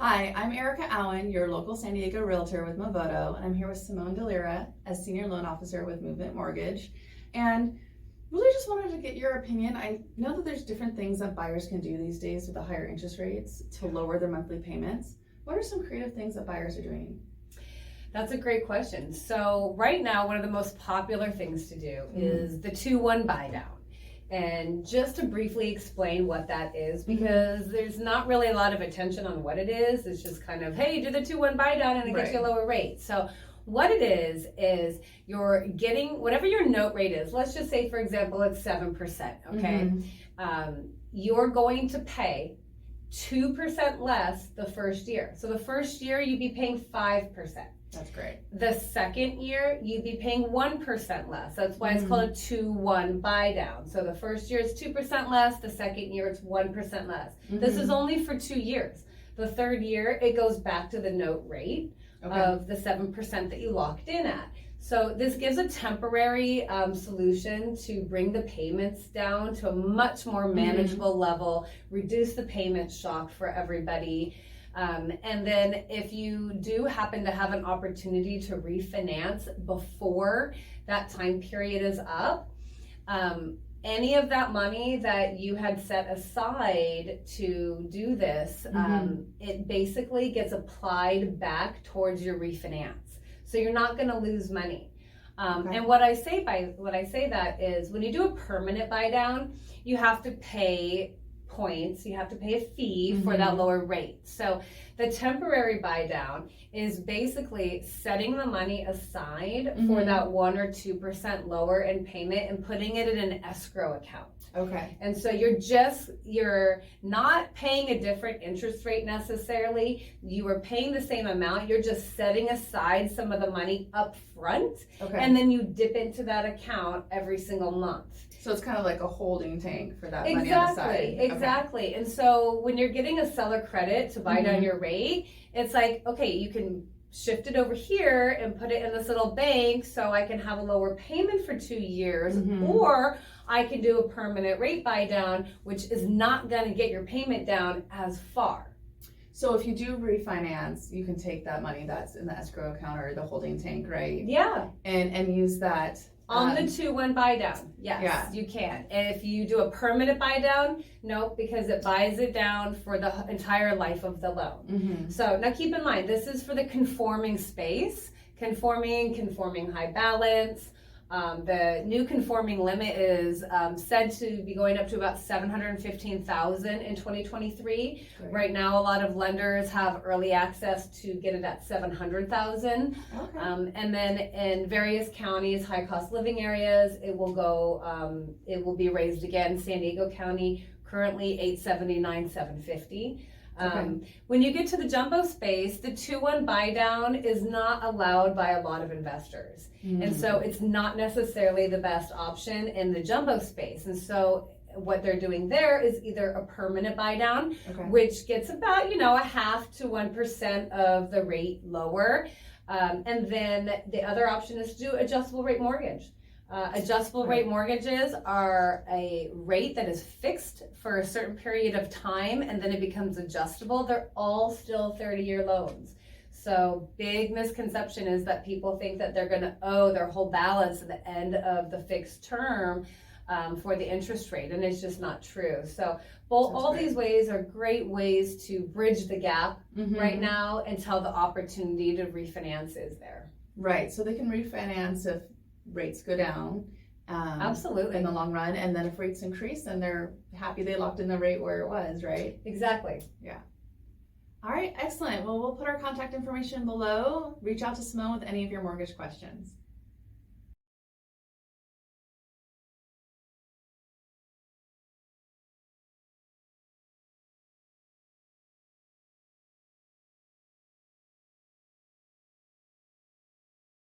Hi, I'm Erica Auen, your local San Diego realtor with Movoto, and I'm here with Simone as Senior Loan Officer with Movement Mortgage. And really just wanted to get your opinion. I know that there's different things that buyers can do these days with the higher interest rates to lower their monthly payments. What are some creative things that buyers are doing? That's a great question. So right now, one of the most popular things to do is the 2-1 buy down. And just to briefly explain what that is, because there's not really a lot of attention on what it is. It's just kind of, hey, do the 2-1 buy down and it gets you a lower rate. So what it is you're getting whatever your note rate is. Let's just say, for example, it's 7%, okay? You're going to pay 2% less the first year. So the first year you'd be paying 5%. That's great. The second year, you'd be paying 1% less. That's why it's called a 2-1 buy down. So the first year it's 2% less. The second year it's 1% less. This is only for 2 years. The third year, it goes back to the note rate of the 7% that you locked in at. So this gives a temporary solution to bring the payments down to a much more manageable level, reduce the payment shock for everybody. And then if you do happen to have an opportunity to refinance before that time period is up, any of that money that you had set aside to do this, it basically gets applied back towards your refinance. So you're not going to lose money. And what I say that is when you do a permanent buy down, you have to pay points, you have to pay a fee for that lower rate. So the temporary buy down is basically setting the money aside for that 1 or 2% lower in payment and putting it in an escrow account. Okay. And so you're not paying a different interest rate necessarily. You are paying the same amount. You're just setting aside some of the money up front, and then you dip into that account every single month. So it's kind of like a holding tank for that money on the side. Exactly. And so when you're getting a seller credit to buy down your rate, it's like, okay, you can shift it over here and put it in this little bank so I can have a lower payment for 2 years, or I can do a permanent rate buy down, which is not going to get your payment down as far. So if you do refinance, you can take that money that's in the escrow account or the holding tank, right? Yeah. And use that. On the 2-1 buy down, yes, you can. And if you do a permanent buy down, no, because it buys it down for the entire life of the loan. So now keep in mind, this is for the conforming space, conforming high balance. The new conforming limit is said to be going up to about $715,000 in 2023. Great. Right now, a lot of lenders have early access to get it at $700,000. And then in various counties, high cost living areas, it will be raised again. San Diego County currently $879,000, $750,000. When you get to the jumbo space, the 2-1 buy down is not allowed by a lot of investors. And so it's not necessarily the best option in the jumbo space. And so what they're doing there is either a permanent buy down, which gets about, 0.5 to 1% of the rate lower. And then the other option is to do adjustable rate mortgage. Adjustable rate mortgages are a rate that is fixed for a certain period of time and then it becomes adjustable. They're all still 30-year loans. So big misconception is that people think that they're going to owe their whole balance at the end of the fixed term for the interest rate, and it's just not true. So all these ways are great ways to bridge the gap right now until the opportunity to refinance is there. Right, so they can refinance if rates go down absolutely in the long run, and then if rates increase, then they're happy they locked in the rate where it was, right? Exactly. Yeah. All right, excellent. Well, we'll put our contact information below. Reach out to Simone with any of your mortgage questions.